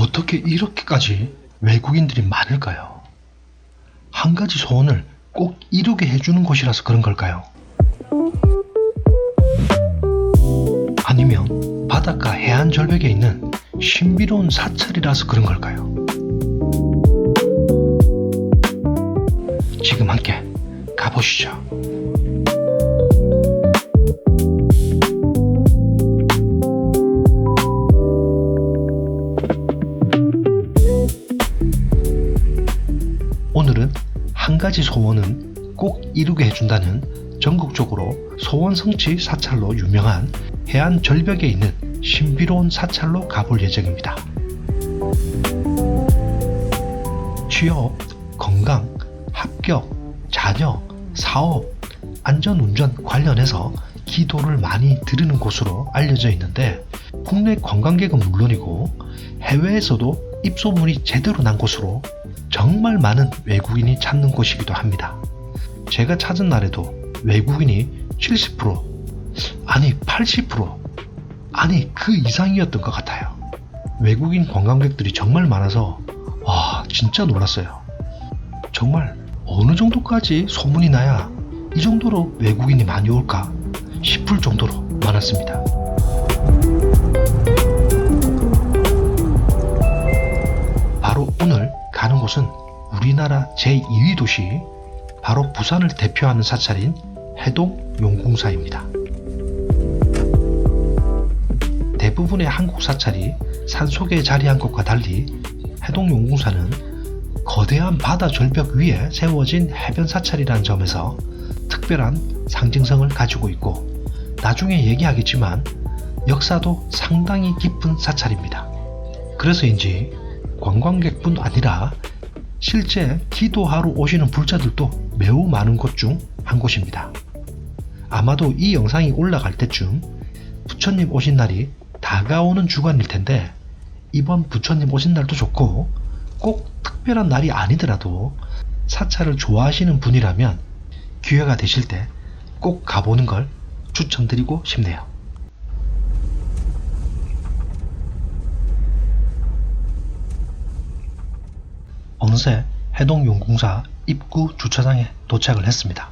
어떻게 이렇게까지 외국인들이 많을까요? 한 가지 소원을 꼭 이루게 해주는 곳이라서 그런 걸까요? 아니면 바닷가 해안 절벽에 있는 신비로운 사찰이라서 그런 걸까요? 지금 함께 가보시죠. 오늘은 한 가지 소원은 꼭 이루게 해준다는 전국적으로 소원 성취 사찰로 유명한 해안 절벽에 있는 신비로운 사찰로 가볼 예정입니다. 취업, 건강, 합격, 자녀, 사업, 안전운전 관련해서 기도를 많이 드리는 곳으로 알려져 있는데 국내 관광객은 물론이고 해외에서도 입소문이 제대로 난 곳으로 정말 많은 외국인이 찾는 곳이기도 합니다. 제가 찾은 날에도 외국인이 70%, 아니 80%, 아니 그 이상이었던 것 같아요. 외국인 관광객들이 정말 많아서 와 진짜 놀랐어요. 정말 어느 정도까지 소문이 나야 이 정도로 외국인이 많이 올까 싶을 정도로 많았습니다. 바로 오늘 가는 곳은 우리나라 제2위 도시 바로 부산을 대표하는 사찰인 해동 용궁사입니다. 대부분의 한국 사찰이 산속에 자리한 것과 달리 해동 용궁사는 거대한 바다 절벽 위에 세워진 해변 사찰이라는 점에서 특별한 상징성을 가지고 있고 나중에 얘기하겠지만 역사도 상당히 깊은 사찰입니다. 그래서인지 관광객뿐 아니라 실제 기도하러 오시는 불자들도 매우 많은 곳 중 한 곳입니다. 아마도 이 영상이 올라갈 때쯤 부처님 오신 날이 다가오는 주간일 텐데 이번 부처님 오신 날도 좋고 꼭 특별한 날이 아니더라도 사찰을 좋아하시는 분이라면 기회가 되실 때 꼭 가보는 걸 추천드리고 싶네요. 어느새 해동 용궁사 입구 주차장에 도착을 했습니다.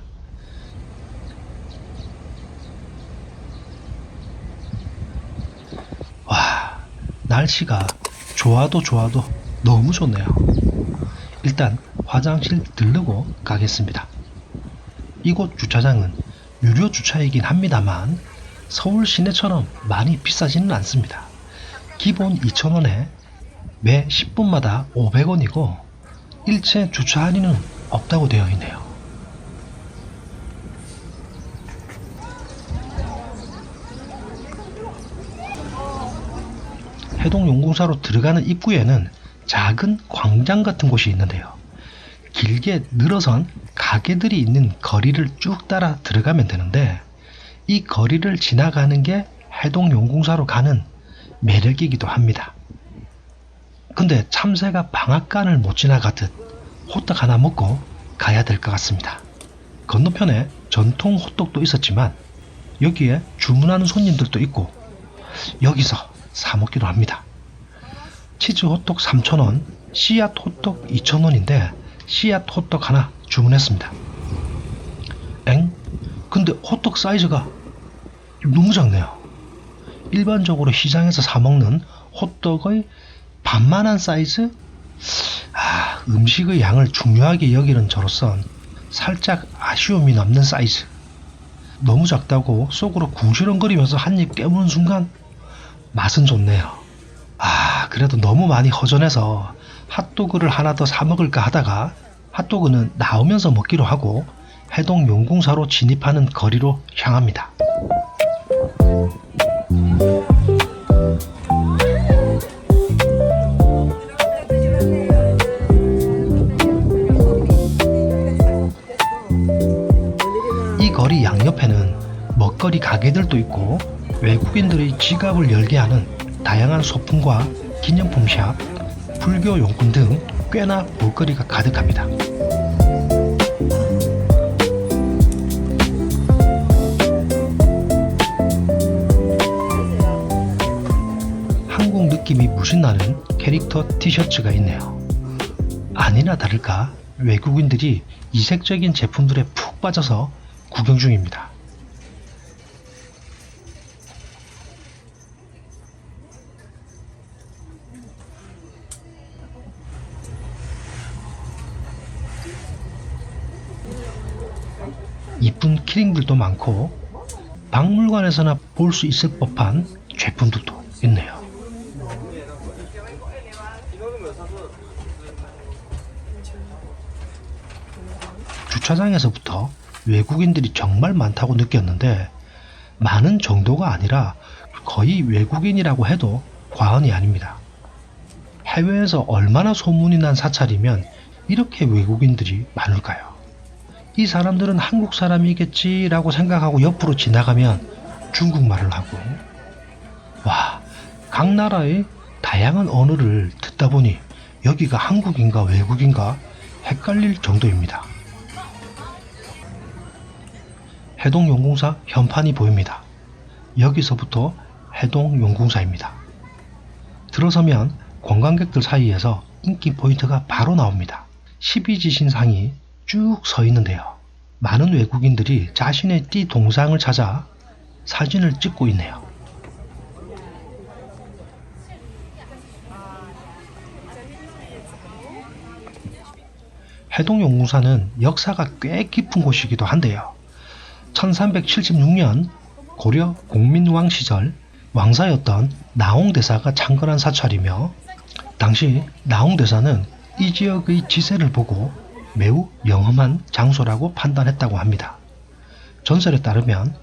와, 날씨가 좋아도 너무 좋네요. 일단 화장실 들르고 가겠습니다. 이곳 주차장은 유료 주차이긴 합니다만 서울 시내처럼 많이 비싸지는 않습니다. 기본 2,000원에 매 10분마다 500원이고 일체 주차 할인은 없다고 되어 있네요. 해동 용궁사로 들어가는 입구에는 작은 광장 같은 곳이 있는데요. 길게 늘어선 가게들이 있는 거리를 쭉 따라 들어가면 되는데 이 거리를 지나가는 게 해동 용궁사로 가는 매력이기도 합니다. 근데 참새가 방앗간을 못 지나가듯 호떡 하나 먹고 가야 될 것 같습니다. 건너편에 전통 호떡도 있었지만 여기에 주문하는 손님들도 있고 여기서 사 먹기도 합니다. 치즈 호떡 3,000원, 씨앗 호떡 2,000원인데 씨앗 호떡 하나 주문했습니다. 엥? 근데 호떡 사이즈가 너무 작네요. 일반적으로 시장에서 사 먹는 호떡의 반만한 사이즈? 음식의 양을 중요하게 여기는 저로선 살짝 아쉬움이 남는 사이즈. 너무 작다고 속으로 궁시렁거리면서 한 입 깨무는 순간 맛은 좋네요. 그래도 너무 많이 허전해서 핫도그를 하나 더 사 먹을까 하다가 핫도그는 나오면서 먹기로 하고 해동 용궁사로 진입하는 거리로 향합니다. 이 거리 양옆에는 먹거리 가게들도 있고 외국인들의 지갑을 열게 하는 다양한 소품과 기념품 샵, 불교 용품 등 꽤나 볼거리가 가득합니다. 한국 느낌이 무신 나는 캐릭터 티셔츠가 있네요. 아니나 다를까 외국인들이 이색적인 제품들에 푹 빠져서 구경 중입니다. 이쁜 키링들도 많고 박물관에서나 볼 수 있을 법한 제품들도 있네요. 주차장에서부터 외국인들이 정말 많다고 느꼈는데 많은 정도가 아니라 거의 외국인이라고 해도 과언이 아닙니다. 해외에서 얼마나 소문이 난 사찰이면 이렇게 외국인들이 많을까요? 이 사람들은 한국 사람이겠지라고 생각하고 옆으로 지나가면 중국말을 하고, 와, 각 나라의 다양한 언어를 듣다 보니 여기가 한국인가 외국인가 헷갈릴 정도입니다. 해동용궁사 현판이 보입니다. 여기서부터 해동용궁사입니다. 들어서면 관광객들 사이에서 인기 포인트가 바로 나옵니다. 12지신상이 쭉 서 있는데요. 많은 외국인들이 자신의 띠 동상을 찾아 사진을 찍고 있네요. 해동용궁사는 역사가 꽤 깊은 곳이기도 한데요. 1376년 고려 공민왕 시절 왕사였던 나홍대사가 창건한 사찰이며 당시 나홍대사는 이 지역의 지세를 보고 매우 영험한 장소라고 판단했다고 합니다. 전설에 따르면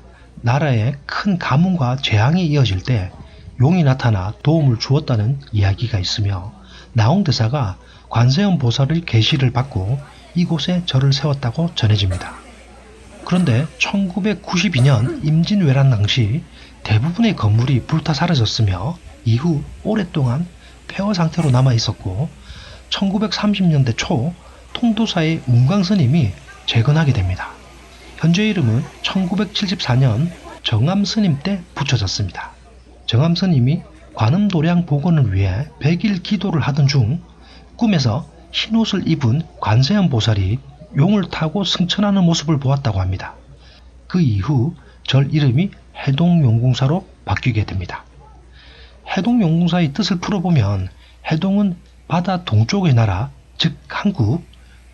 나라에 큰 가뭄과 재앙이 이어질 때 용이 나타나 도움을 주었다는 이야기가 있으며 나홍대사가 관세음 보살의 계시를 받고 이곳에 절을 세웠다고 전해집니다. 그런데 1992년 임진왜란 당시 대부분의 건물이 불타 사라졌으며 이후 오랫동안 폐허 상태로 남아 있었고 1930년대 초 통도사의 운광스님이 재건하게 됩니다. 현재 이름은 1974년 정암스님 때 붙여졌습니다. 정암스님이 관음도량 복원을 위해 100일 기도를 하던 중 꿈에서 흰옷을 입은 관세음 보살이 용을 타고 승천하는 모습을 보았다고 합니다. 그 이후 절 이름이 해동용궁사로 바뀌게 됩니다. 해동용궁사의 뜻을 풀어보면 해동은 바다 동쪽의 나라, 즉 한국,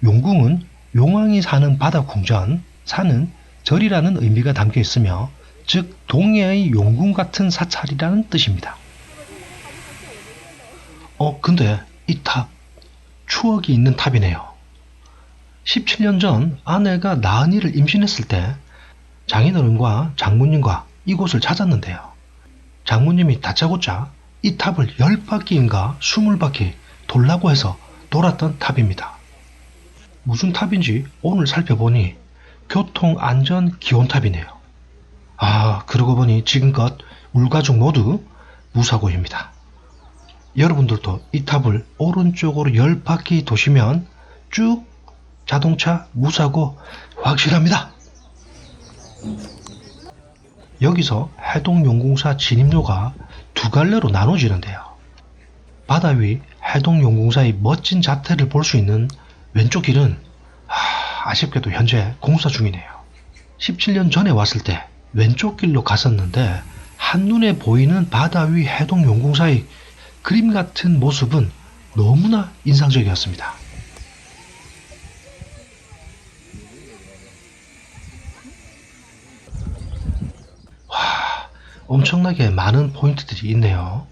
용궁은 용왕이 사는 바다 궁전, 사는 절이라는 의미가 담겨 있으며 즉 동해의 용궁 같은 사찰이라는 뜻입니다. 근데 이 탑 추억이 있는 탑이네요. 17년 전 아내가 나은이를 임신했을 때 장인어른과 장모님과 이곳을 찾았는데요. 장모님이 다짜고짜 이 탑을 10바퀴인가 20바퀴 돌라고 해서 돌았던 탑입니다. 무슨 탑인지 오늘 살펴보니 교통안전기원탑이네요. 그러고 보니 지금껏 우리 가족 모두 무사고입니다. 여러분들도 이 탑을 오른쪽으로 10바퀴 도시면 쭉 자동차 무사고 확실합니다. 여기서 해동용궁사 진입로가 두 갈래로 나눠지는데요. 바다 위 해동용궁사의 멋진 자태를 볼 수 있는 왼쪽 길은 아쉽게도 현재 공사 중이네요. 17년 전에 왔을 때 왼쪽 길로 갔었는데 한눈에 보이는 바다 위 해동용궁사의 그림 같은 모습은 너무나 인상적이었습니다. 엄청나게 많은 포인트들이 있네요.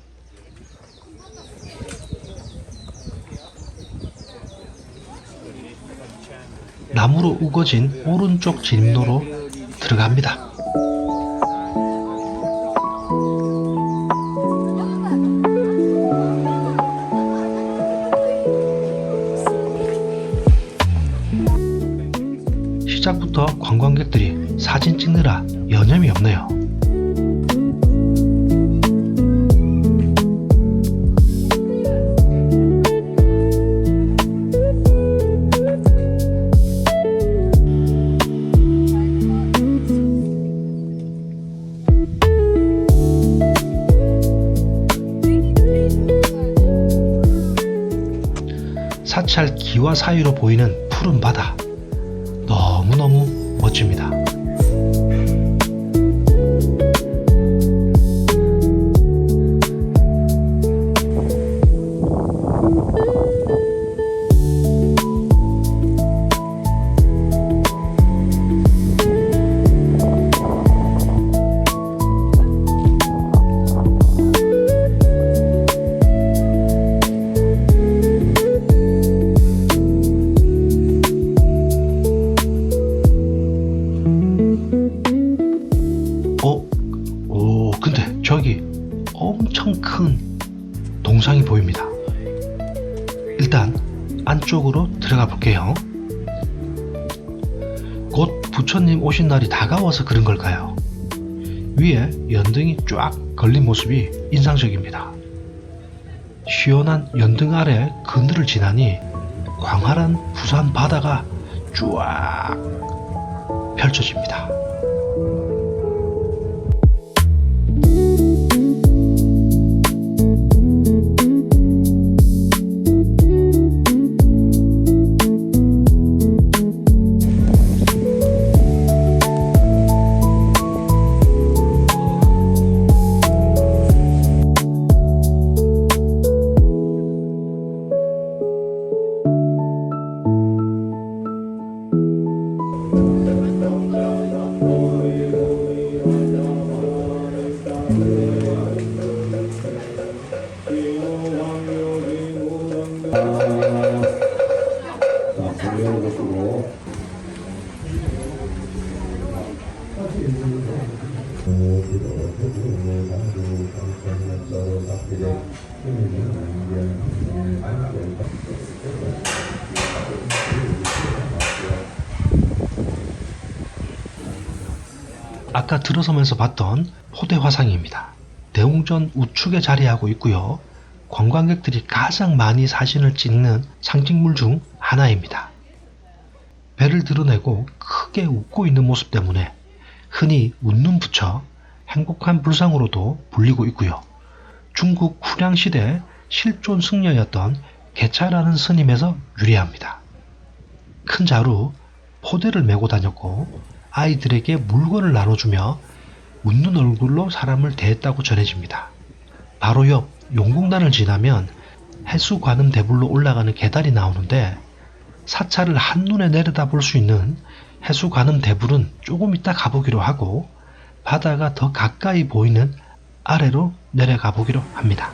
나무로 우거진 오른쪽 진입로로 들어갑니다. 시작부터 관광객들이 사진 찍느라 여념이 없네요. 사찰 기와 사이로 보이는 푸른 바다, 너무너무 멋집니다. 근데 저기 엄청 큰 동상이 보입니다. 일단 안쪽으로 들어가 볼게요. 곧 부처님 오신 날이 다가와서 그런 걸까요? 위에 연등이 쫙 걸린 모습이 인상적입니다. 시원한 연등 아래 그늘을 지나니 광활한 부산 바다가 쫙 펼쳐집니다. 아까 들어서면서 봤던 포대 화상입니다. 대웅전 우측에 자리하고 있고요. 관광객들이 가장 많이 사진을 찍는 상징물 중 하나입니다. 배를 드러내고 크게 웃고 있는 모습 때문에 흔히 웃는 부처, 행복한 불상으로도 불리고 있고요. 중국 후량시대 실존 승려였던 개차라는 스님에서 유래합니다. 큰 자루, 포대를 메고 다녔고 아이들에게 물건을 나눠주며 웃는 얼굴로 사람을 대했다고 전해집니다. 바로 옆 용궁단을 지나면 해수관음 대불로 올라가는 계단이 나오는데 사찰을 한눈에 내려다볼 수 있는 해수관음 대불은 조금 이따 가보기로 하고 바다가 더 가까이 보이는 아래로 내려가 보기로 합니다.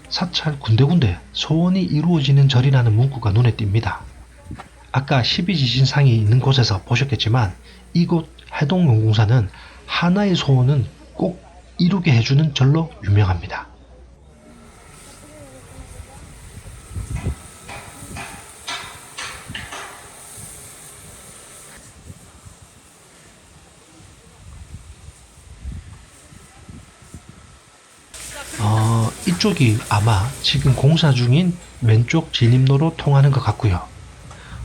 사찰 군데군데 소원이 이루어지는 절이라는 문구가 눈에 띕니다. 아까 12지신상이 있는 곳에서 보셨겠지만 이곳 해동용궁사는 하나의 소원은 꼭 이루게 해주는 절로 유명합니다. 이쪽이 아마 지금 공사 중인 왼쪽 진입로로 통하는 것 같고요.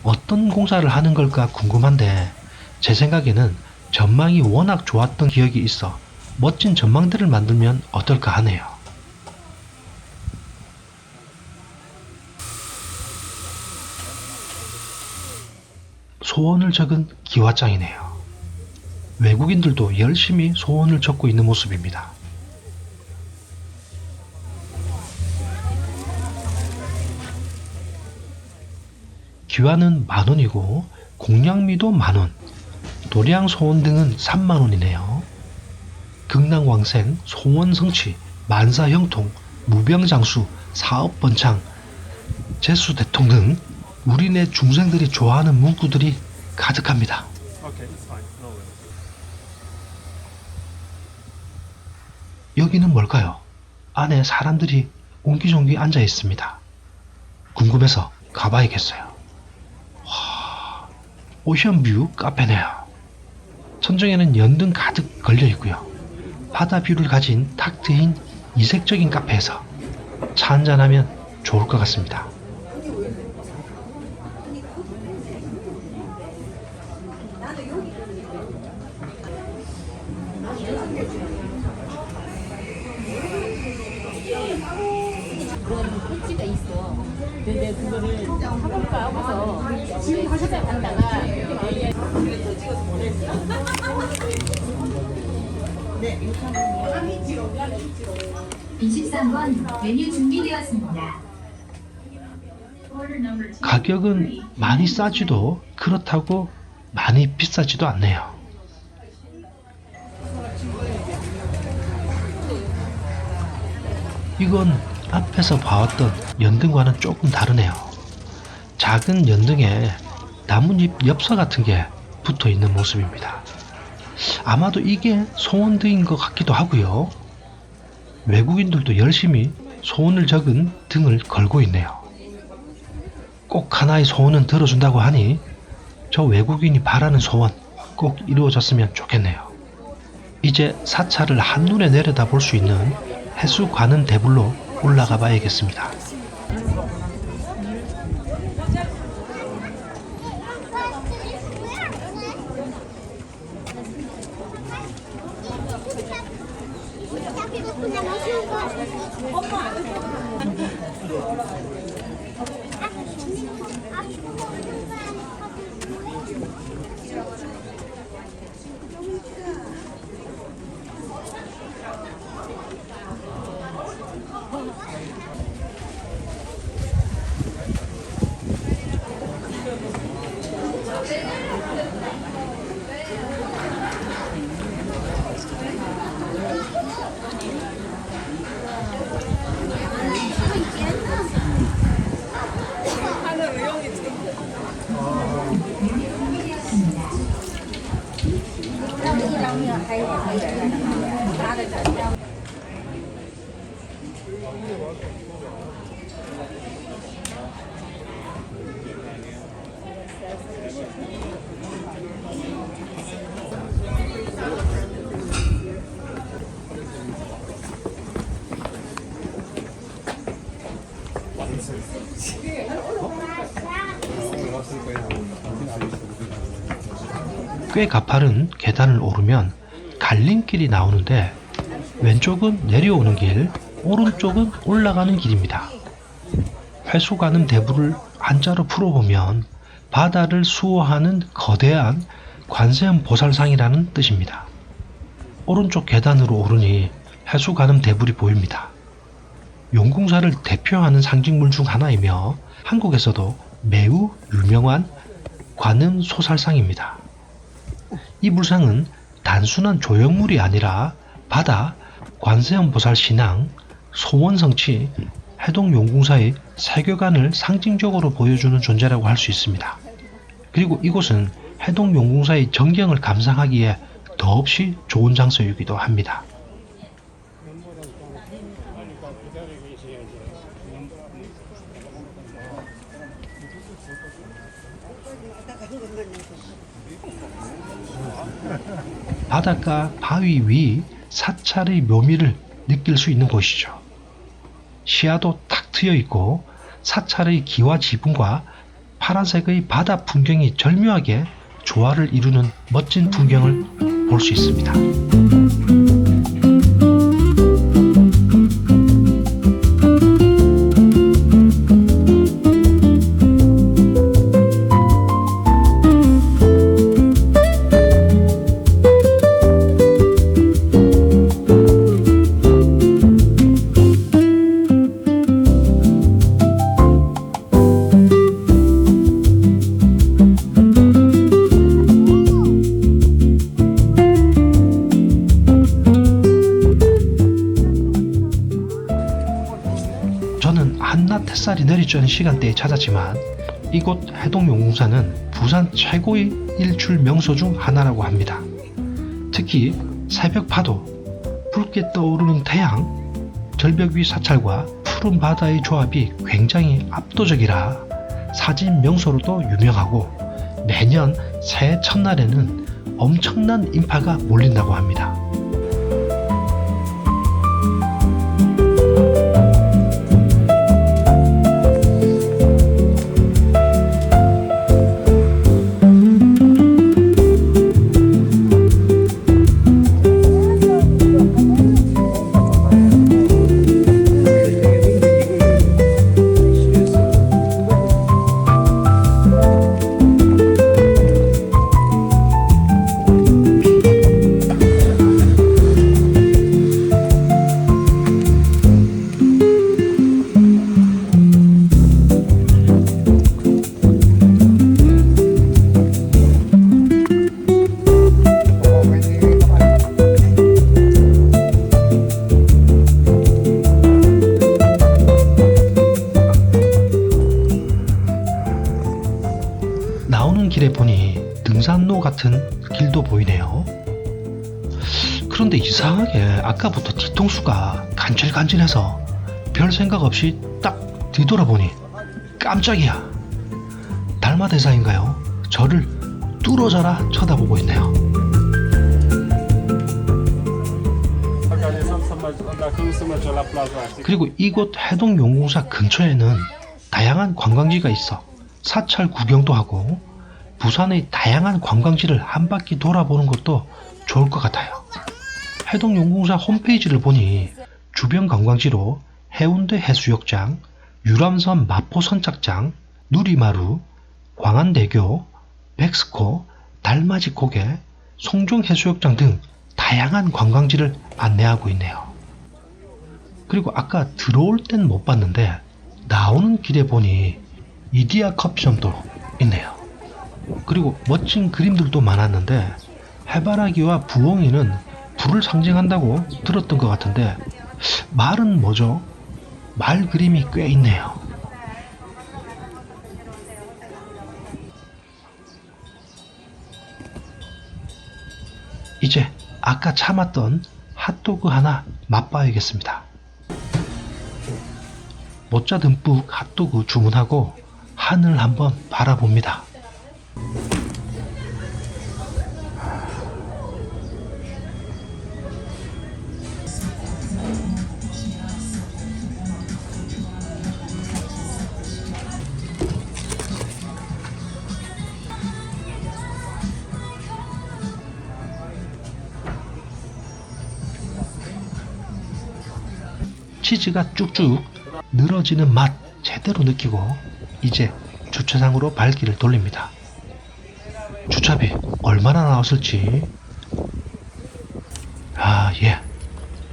어떤 공사를 하는 걸까 궁금한데 제 생각에는 전망이 워낙 좋았던 기억이 있어 멋진 전망대를 만들면 어떨까 하네요. 소원을 적은 기와장이네요. 외국인들도 열심히 소원을 적고 있는 모습입니다. 기와는 10,000원이고 공양미도 10,000원, 도량 소원 등은 3만원이네요. 극락왕생, 소원성취, 만사형통, 무병장수, 사업번창, 재수대통 등 우리네 중생들이 좋아하는 문구들이 가득합니다. 여기는 뭘까요? 안에 사람들이 옹기종기 앉아 있습니다. 궁금해서 가봐야겠어요. 와, 오션뷰 카페네요. 천정에는 연등 가득 걸려 있고요. 바다 뷰를 가진 탁 트인 이색적인 카페에서 차 한잔하면 좋을 것 같습니다. 패치가 있어. 근데 그거를 사볼까 하고서 지금 찾아갔다가 23번 메뉴 준비되었습니다. 가격은 많이 싸지도 그렇다고 많이 비싸지도 않네요. 이건 앞에서 봐왔던 연등과는 조금 다르네요. 작은 연등에 나뭇잎 엽서 같은 게 붙어 있는 모습입니다. 아마도 이게 소원등인 것 같기도 하고요. 외국인들도 열심히 소원을 적은 등을 걸고 있네요. 꼭 하나의 소원은 들어준다고 하니 저 외국인이 바라는 소원 꼭 이루어졌으면 좋겠네요. 이제 사찰을 한눈에 내려다볼 수 있는 해수 가는 대불로 올라가 봐야겠습니다. 꽤 가파른 계단을 오르면 갈림길이 나오는데 왼쪽은 내려오는 길, 오른쪽은 올라가는 길입니다. 회수가는 대부를 한자로 풀어보면 바다를 수호하는 거대한 관세음 보살상이라는 뜻입니다. 오른쪽 계단으로 오르니 해수가는 대불이 보입니다. 용궁사를 대표하는 상징물 중 하나이며 한국에서도 매우 유명한 관음 소살상입니다. 이 불상은 단순한 조형물이 아니라 바다, 관세음보살 신앙, 소원성취, 해동용궁사의 세계관을 상징적으로 보여주는 존재라고 할 수 있습니다. 그리고 이곳은 해동용궁사의 정경을 감상하기에 더없이 좋은 장소이기도 합니다. 바닷가 바위 위 사찰의 묘미를 느낄 수 있는 곳이죠. 시야도 탁 트여 있고 사찰의 기와 지붕과 파란색의 바다 풍경이 절묘하게 조화를 이루는 멋진 풍경을 볼 수 있습니다. 내리쬐는 시간대에 찾았지만 이곳 해동용궁사는 부산 최고의 일출 명소 중 하나라고 합니다. 특히 새벽 파도, 붉게 떠오르는 태양, 절벽 위 사찰과 푸른 바다의 조합이 굉장히 압도적이라 사진 명소로도 유명하고 매년 새해 첫날에는 엄청난 인파가 몰린다고 합니다. 나오는 길에 보니 등산로 같은 길도 보이네요. 그런데 이상하게 아까부터 뒤통수가 간질간질해서 별 생각 없이 딱 뒤돌아보니 깜짝이야. 달마대사인가요? 저를 뚫어져라 쳐다보고 있네요. 그리고 이곳 해동용궁사 근처에는 다양한 관광지가 있어 사찰 구경도 하고 부산의 다양한 관광지를 한 바퀴 돌아보는 것도 좋을 것 같아요. 해동용궁사 홈페이지를 보니 주변 관광지로 해운대 해수욕장, 유람선 마포 선착장, 누리마루, 광안대교, 백스코, 달맞이 고개, 송정 해수욕장 등 다양한 관광지를 안내하고 있네요. 그리고 아까 들어올 땐 못 봤는데 나오는 길에 보니 이디야 커피점도 있네요. 그리고 멋진 그림들도 많았는데 해바라기와 부엉이는 불을 상징한다고 들었던 것 같은데 말은 뭐죠? 말 그림이 꽤 있네요. 이제 아까 참았던 핫도그 하나 맛봐야겠습니다. 모짜 듬뿍 핫도그 주문하고 하늘 한번 바라봅니다. 치즈가 쭉쭉 늘어지는 맛 제대로 느끼고 이제 주차장으로 발길을 돌립니다. 주차비 얼마나 나왔을지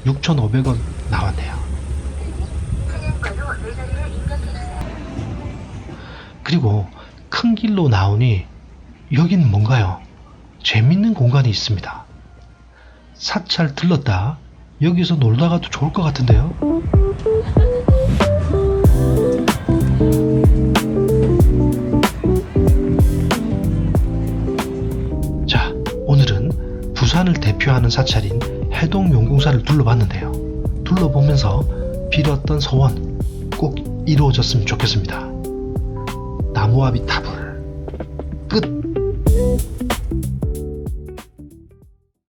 6,500원 나왔네요. 그리고 큰 길로 나오니 여긴 뭔가요? 재밌는 공간이 있습니다. 사찰 들렀다 여기서 놀다가도 좋을 것 같은데요. 자, 오늘은 부산을 대표하는 사찰인 해동용궁사를 둘러봤는데요. 둘러보면서 빌었던 소원 꼭 이루어졌으면 좋겠습니다. 나무아비 타불